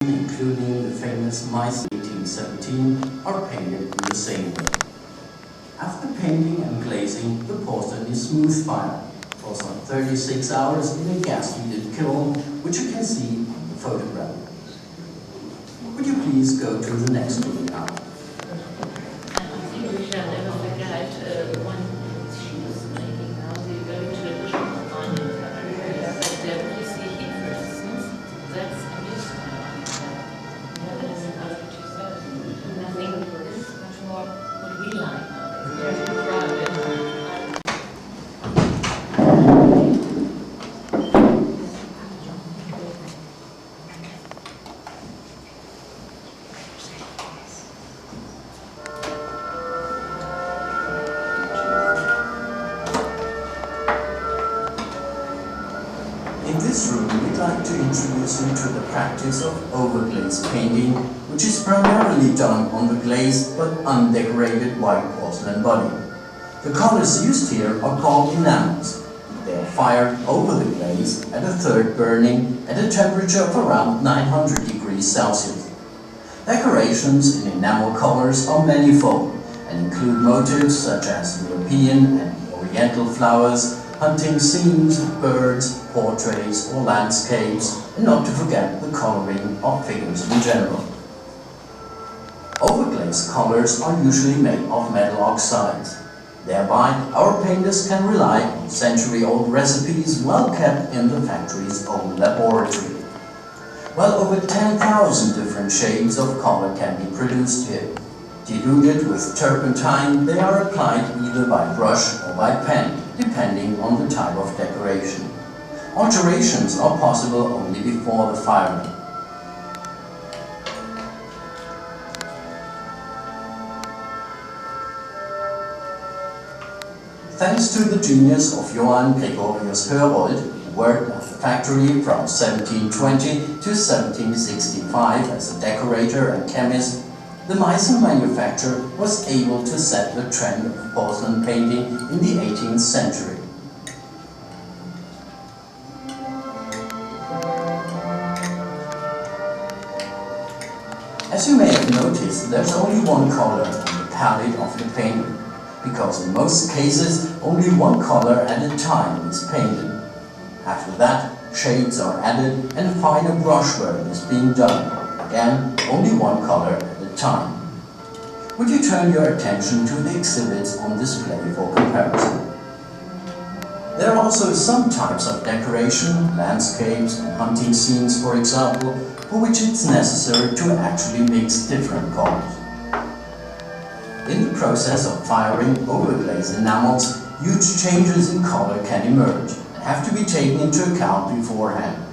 including the famous mice 1817, are painted in the same way. After painting and glazing, the porcelain is smooth fired for some 36 hours in a gas-heated kiln, which you can see on the photograph. Would you please go to the next room now? I think we shall never forget one she was making now, the very traditional mining factory. But you see here, for instance, that's a newspaper. That is what you said. And I think this is much more what we like nowadays. Very crowded. In this room, we'd like to introduce you to the practice of overglaze painting, which is primarily done on the glazed but undecorated white porcelain body. The colors used here are called enamels. They are fired over the glaze at a third burning at a temperature of around 900 degrees Celsius. Decorations in enamel colors are manifold and include motifs such as European and Oriental flowers, hunting scenes, birds, portraits or landscapes, and not to forget the coloring of figures in general. Overglazed colors are usually made of metal oxides. Thereby, our painters can rely on century-old recipes well kept in the factory's own laboratory. Well over 10,000 different shades of color can be produced here. Diluted with turpentine, they are applied either by brush or by pen, depending on the type of decoration. Alterations are possible only before the firing. Thanks to the genius of Johann Gregorius Herold, who worked at the factory from 1720 to 1765 as a decorator and chemist, the Meissen manufacturer was able to set the trend of porcelain painting in the 18th century. As you may have noticed, there's only one color on the palette of the painter, because in most cases only one color at a time is painted. After that, shades are added and finer brushwork is being done. Again, only one color at a time. Would you turn your attention to the exhibits on display for comparison? There are also some types of decoration, landscapes and hunting scenes, for example, for which it's necessary to actually mix different colors. In the process of firing overglaze enamels, huge changes in color can emerge and have to be taken into account beforehand.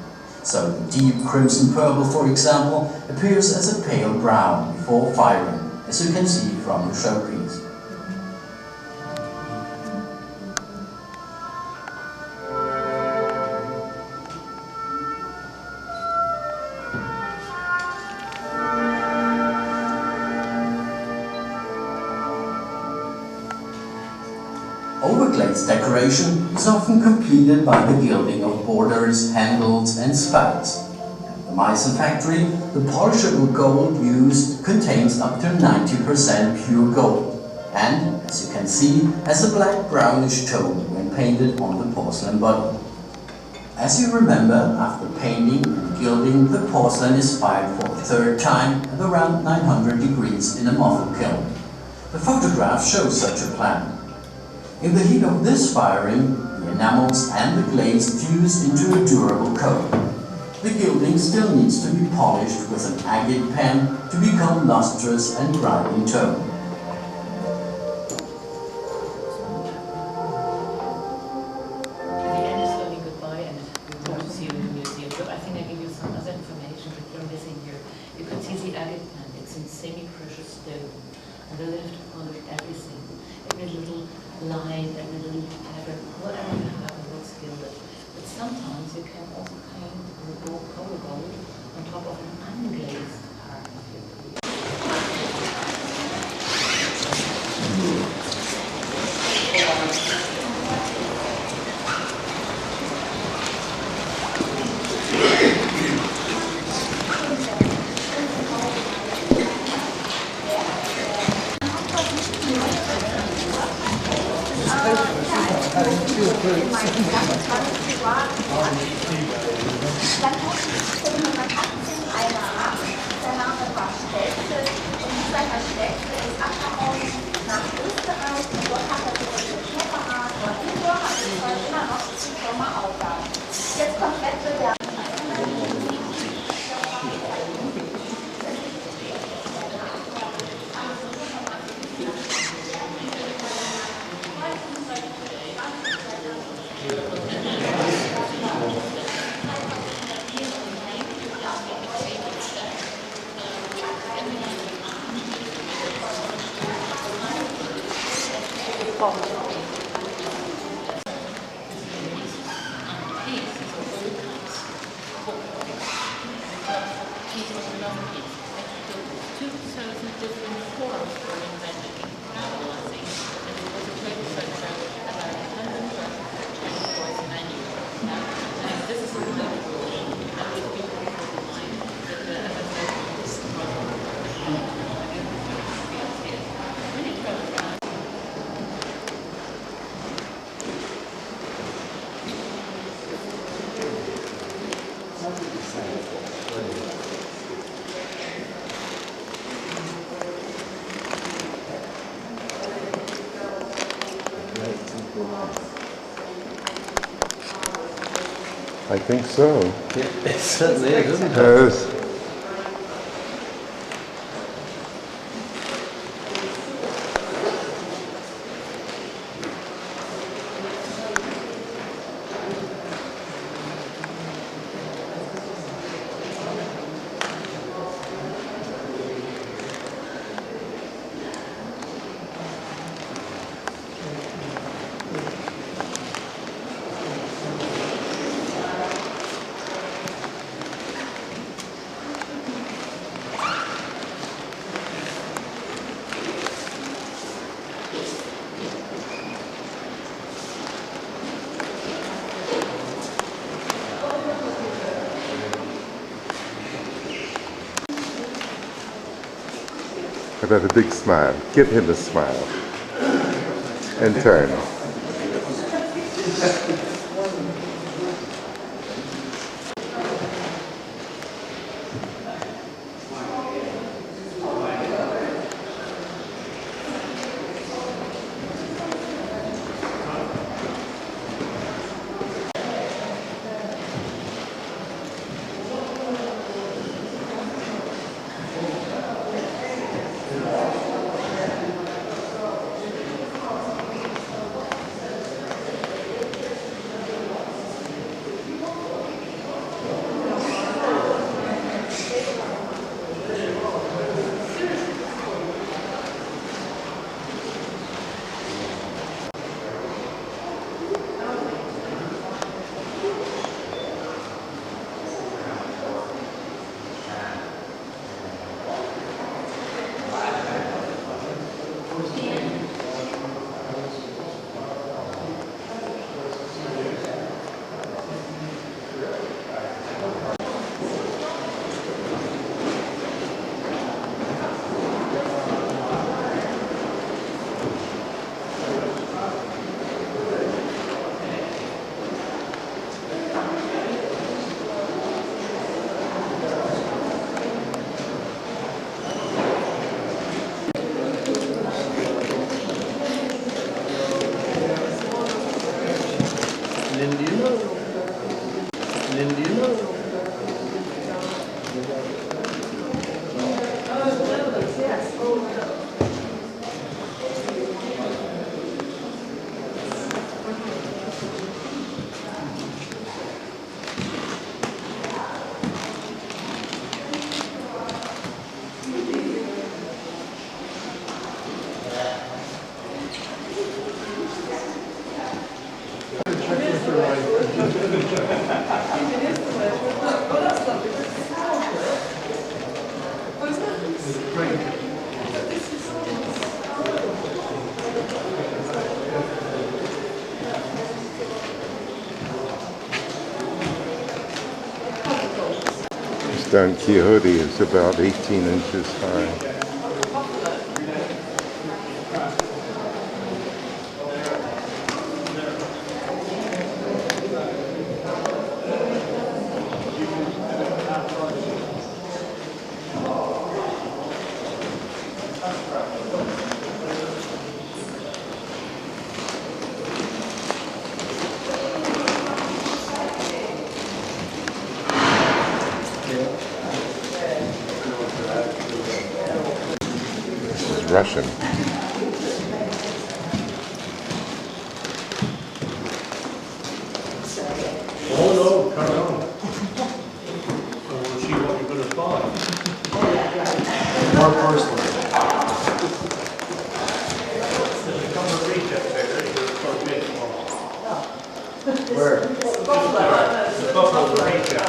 So the deep crimson purple, for example, appears as a pale brown before firing, as you can see from the showpiece. Overglaze decoration is often completed by the gilding of borders, handles and spouts. At the Meissen factory, the polishable gold used contains up to 90% pure gold and, as you can see, has a black-brownish tone when painted on the porcelain body. As you remember, after painting and gilding, the porcelain is fired for a third time at around 900 degrees in a muffle kiln. The photograph shows such a plan. In the heat of this firing, the enamels and the glaze fuse into a durable coat. The gilding still needs to be polished with an agate pen to become lustrous and bright in tone. The end is slowly goodbye and we want to see you in the museum. So I think I give you some other information that you're missing here. You could see the agate pen, it's in semi-precious stone. And they have to polish everything. Every little line, every little pattern, whatever you have and what's gilded. But sometimes you can also paint with color gold on top of an unglazed part of your piece. einer ab. Der Name war Stelze und dieser Herr Stelze ist abgehauen nach Österreich und dort hat er sich Sekretariat und Indoor hat es immer noch die Firma Aufgaben. Jetzt kommt Wettbewerb. I think so. Yeah, it certainly is, isn't it? Yes. About a big smile. Give him a smile. And turn. Don Quixote is about 18 inches high. Russian. Oh no, come on. I want to see what you're going to find. More porcelain. There's a couple of rejects there. You're so big. Where? The buffalo reject.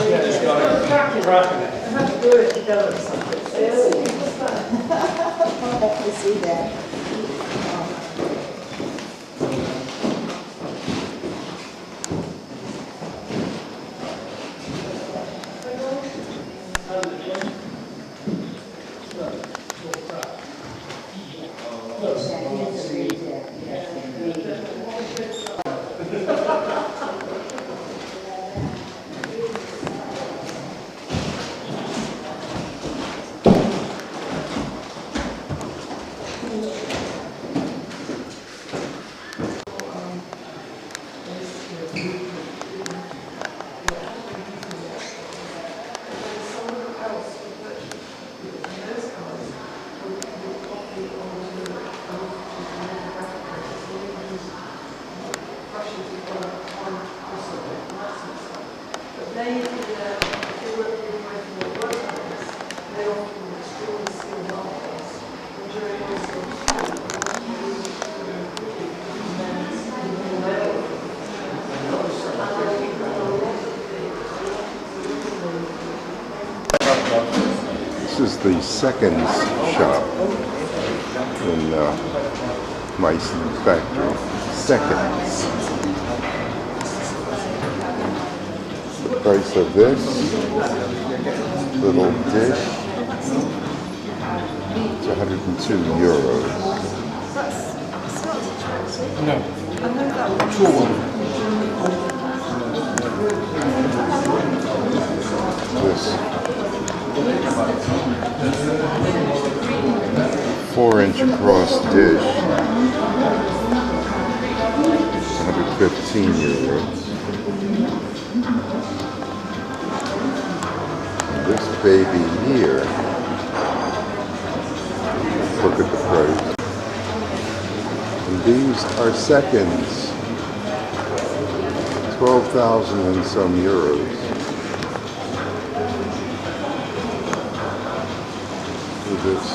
Yeah, it's got a crack in it. I have to do it together something. I see that. This is the seconds shop in Meissen factory. Seconds. The price of this little dish is 102 euros. This 4-inch across dish, 115 euros. And this baby here, look at the price. And these are seconds, 12,000 and some euros. This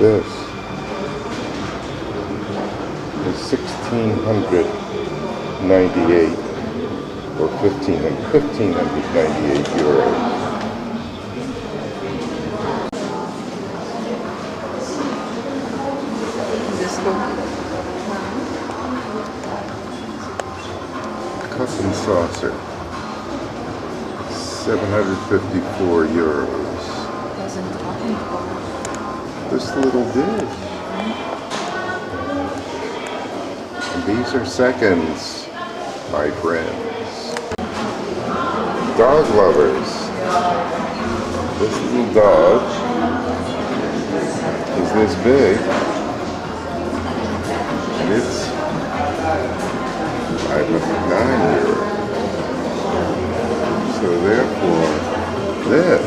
is 1,698 or 1,598 euros. Cup and saucer. 754 euros. This little dish. And these are seconds, my friends. Dog lovers. This little dog is this big. And it's 509 euros. So therefore, this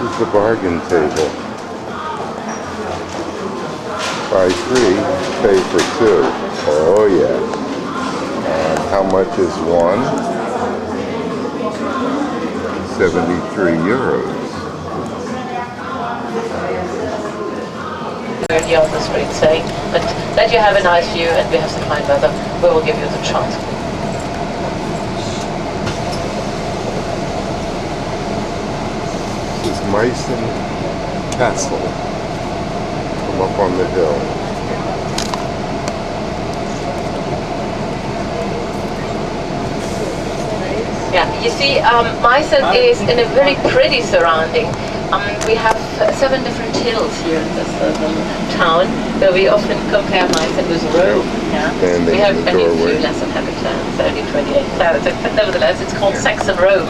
is the bargain table. Buy 3, pay for 2. Oh yeah. And how much is one? 73 euros. The office rate saying, but that you have a nice view and we have some fine weather, we will give you the chance. This is Meissen Castle. Come up on the hill. Yeah, you see, Meissen is in a very pretty surrounding. We have 7 different hills here in this little town, where we often compare Meissen with Rome. Yeah. standing We have in the only a doorway. few less inhabitants, only 28,000, but nevertheless it's called Saxon Rome.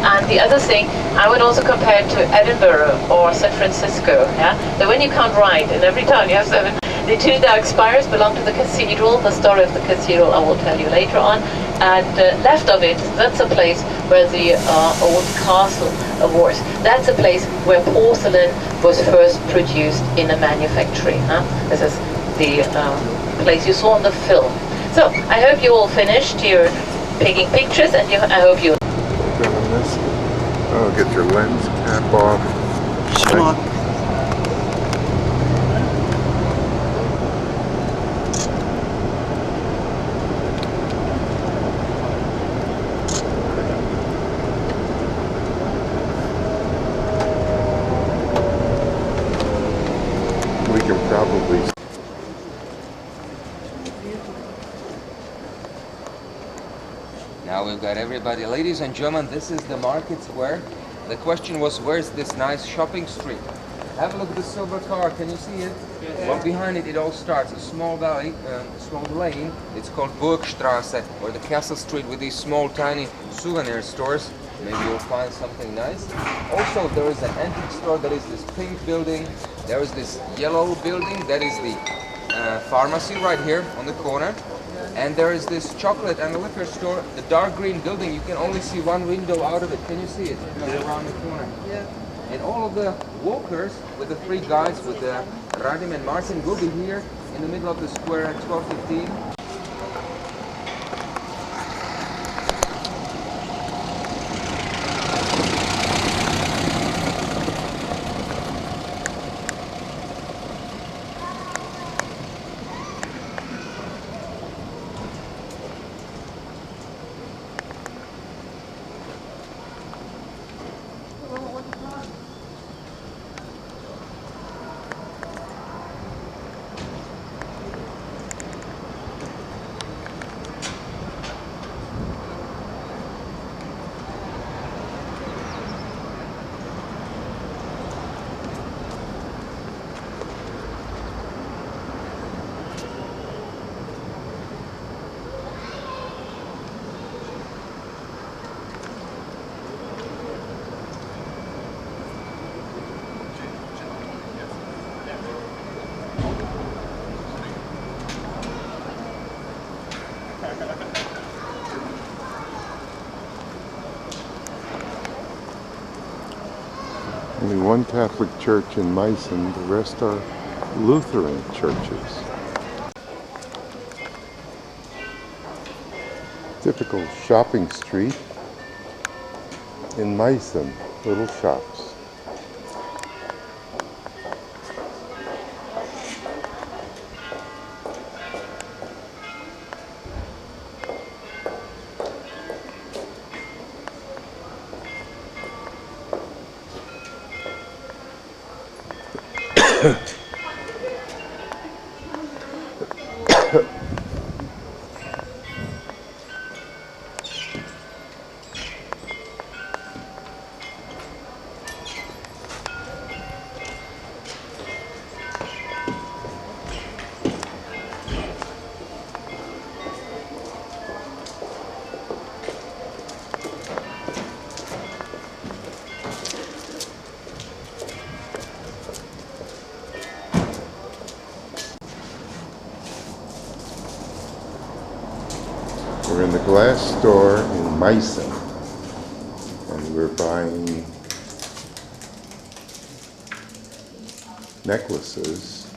And the other thing, I would also compare it to Edinburgh or San Francisco. Yeah. So when you can't write, in every town you have seven. The two dark spires belong to the cathedral. The story of the cathedral I will tell you later on. And left of it, that's a place where the old castle was. That's a place where porcelain was first produced in a manufactory. This is the place you saw in the film. So I hope you all finished your taking pictures, and I hope you. Doing this. Oh, get your lens cap off. We can probably. Now we've got everybody. Ladies and gentlemen, this is the market square. The question was, where's this nice shopping street? Have a look at the silver car. Can you see it? Yeah. Well, behind it, it all starts. A small valley, a small lane. It's called Burgstrasse, or the Castle Street, with these small, tiny souvenir stores. Maybe you'll find something nice. Also, there is an antique store. That is this pink building. There is this yellow building. That is the pharmacy right here on the corner. And there is this chocolate and liquor store. The dark green building, you can only see one window out of it. Can you see it? Around the corner. Yeah. And all of the walkers with the three guides, with Radim and Martin, will be here in the middle of the square at 12:15. Only one Catholic church in Meissen, the rest are Lutheran churches. Typical shopping street in Meissen, little shops. We're in the glass store in Meissen, and we're buying necklaces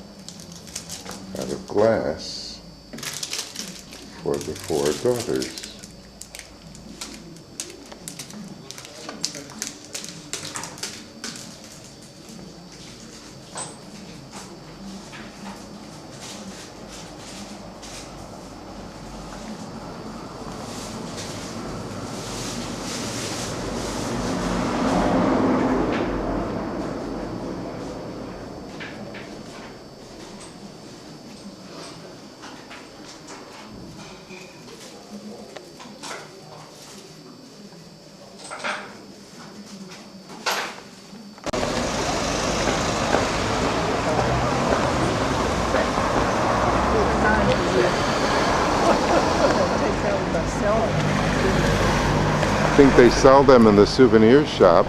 out of glass for the four daughters. think they sell them in the souvenir shop.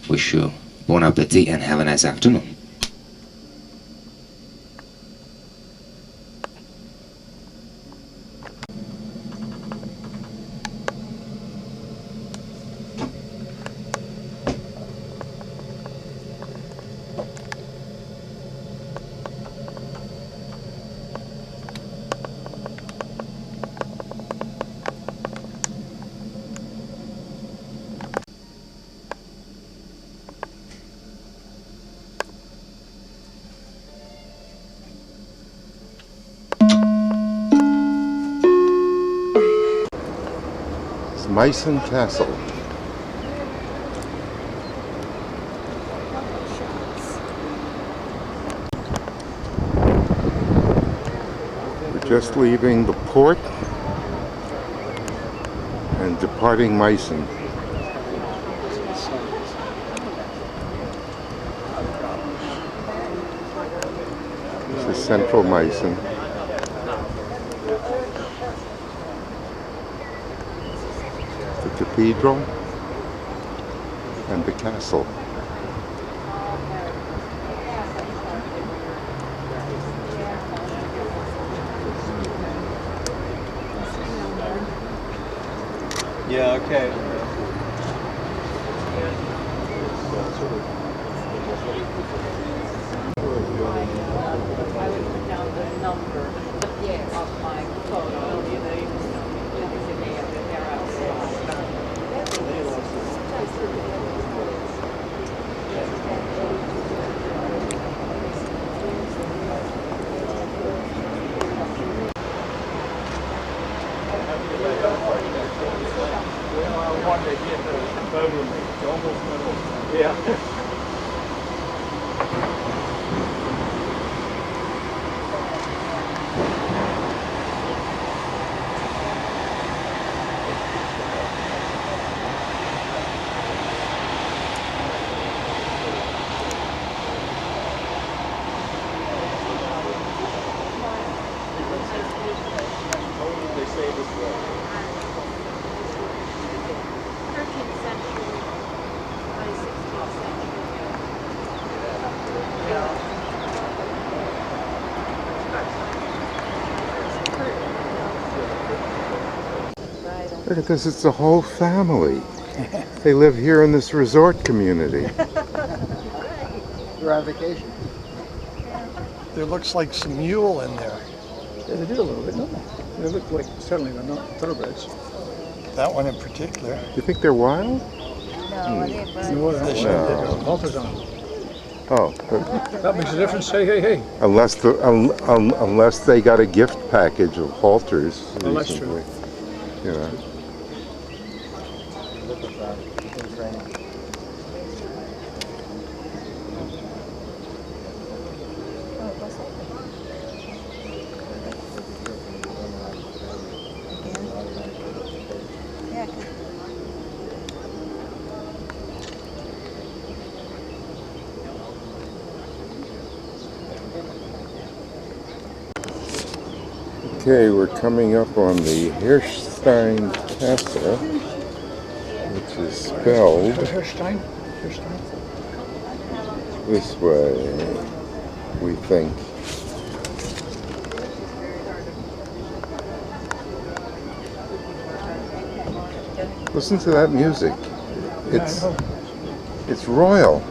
Wish you bon appetit and have a nice afternoon. Meissen Castle. We're just leaving the port and departing Meissen. This is central Meissen. The cathedral and the castle. Yeah, okay. I would put down the number of my photo, you know, you just they're outside. Yeah. They say this way. 13th century, by 16th century. Look at this, it's a whole family. They live here in this resort community. You're on vacation. There looks like some mule in there. Yeah, they do a little bit, don't they? They look like, certainly they're not thoroughbreds. That one in particular. You think they're wild? No, they bred. No, they're They not. should. They've got halters on them. Oh, but That makes a difference. Hey, hey, hey. unless unless they got a gift package of halters Well, that's true. recently, you know. Okay, we're coming up on the Hirstein Castle, which is spelled Hirstein? Hirstein? this way, we think. Listen to that music. It's royal.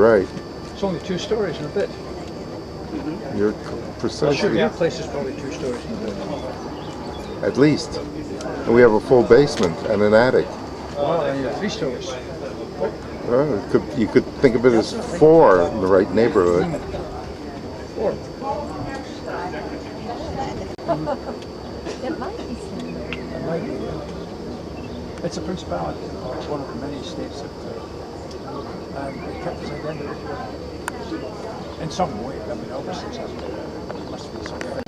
right. It's only 2 stories and a bit. You're Well, sure, precisely, your place is probably 2 stories and a bit. at least. And we have a full basement and an attic. Wow, and you're 3 stories. Well, you could think of it as 4 in the right neighborhood. 4. It might be some. It might be, yeah. It's a principality. It's one of the many states that they kept its identity. In some way, I mean, obviously it must be some way.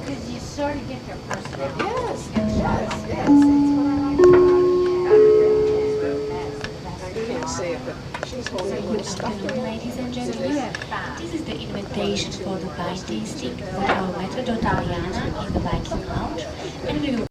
Because you sort of get their personality. Yes, yes, yes. It's what I like. I can't say it, but she's holding a little stuff. Ladies and gentlemen, this is the invitation for the wine tasting with our Metro d'Italiana in the Viking Lounge, and we will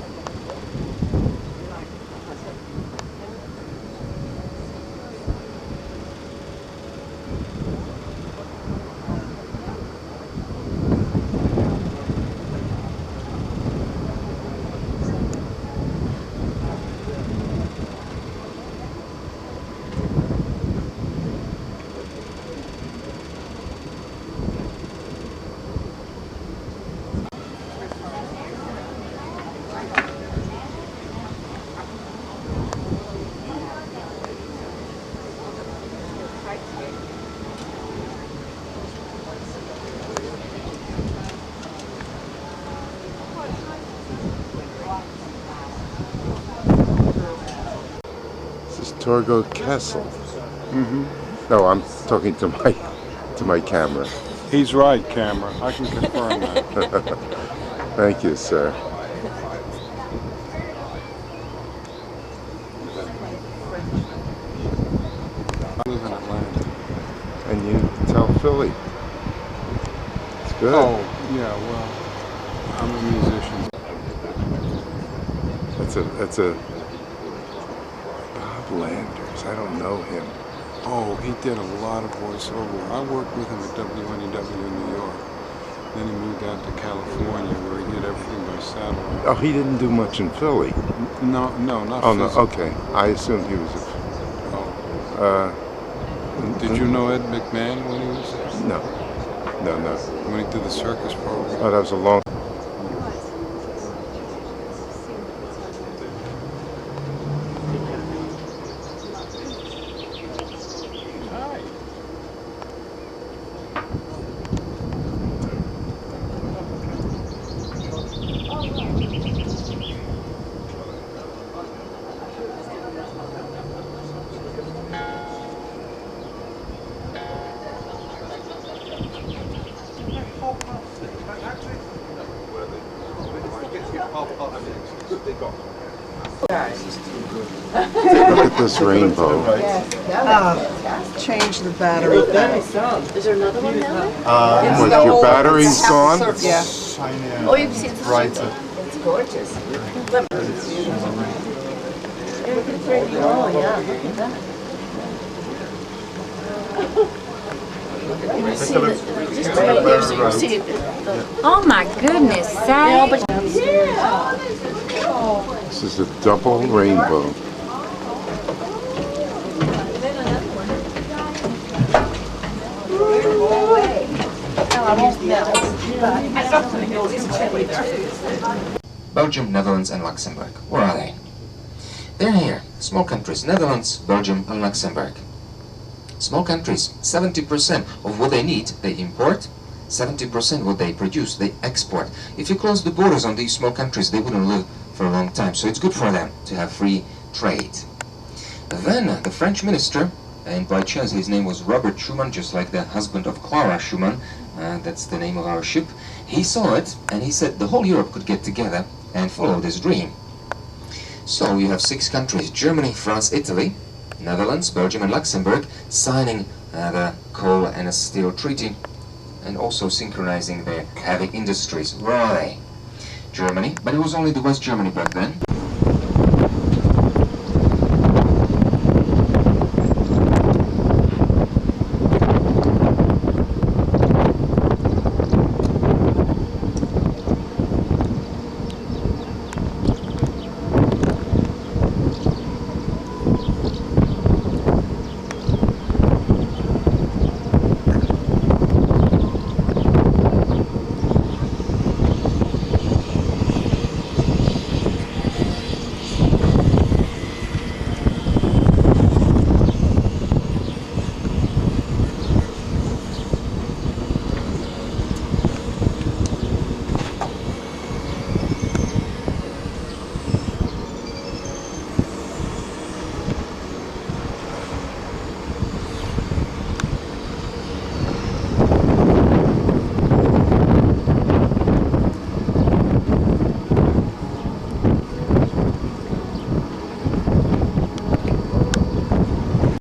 Torgo Kessel. No, I'm talking to my camera. He's right, camera. I can confirm that. Thank you, sir. I live in Atlanta. And you tell Philly. It's good. Oh, yeah, well, I'm a musician. That's a Bob Landers. I don't know him. Oh, he did a lot of voiceover. I worked with him at WNEW in New York. Then he moved out to California where he did everything by satellite. Oh, he didn't do much in Philly. No, not Oh, no, physical. okay. I assumed he was Did you know Ed McMahon when he was there? No. When he did the circus program? Oh, that was a long... Look at this rainbow. Change the battery. Is there another one now? What, your battery's gone? Yeah. Oh, you've seen the Right. It's gorgeous. Oh, yeah, look at that. You see just right there, so you see Oh my goodness, Sally. This is a double rainbow. Belgium, Netherlands and Luxembourg. Where are they? They're here. Small countries. Netherlands, Belgium and Luxembourg. Small countries. 70% of what they need, they import. 70% what they produce, they export. If you close the borders on these small countries, they wouldn't live for a long time. So it's good for them to have free trade. Then the French minister, and by chance his name was Robert Schuman, just like the husband of Clara Schuman, that's the name of our ship, he saw it and he said the whole Europe could get together and follow this dream. So you have 6 countries, Germany, France, Italy, Netherlands, Belgium and Luxembourg, signing the coal and steel treaty and also synchronizing their heavy industries. Where are they? Germany, but it was only the West Germany back then.